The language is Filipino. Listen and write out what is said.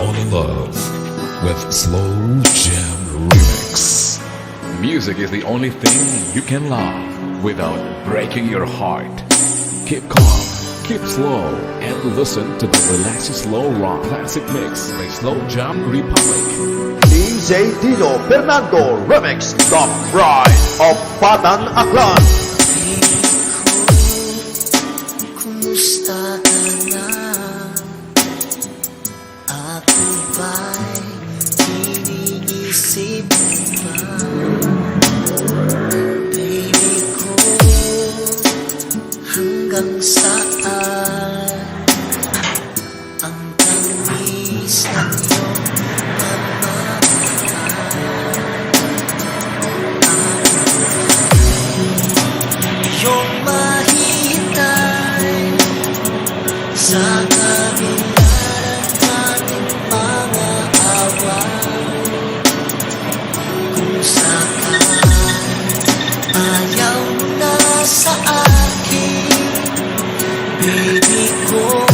fall in love with Slow Jam Remix. Music is the only thing you can love without breaking your heart. Keep calm, keep slow, and listen to the relaxing slow rock classic mix by Slow Jam Republic. DJ Dino Fernando Remix, The Bride of Batan Aklan. Kumusta ka na? Ako ba'y iniisip pa? Baby ko, hanggang saan ang tamis ng iyong iyong mahihintay sa kabila ng ating mga away. Kung saan ayaw mo na sa akin, baby ko,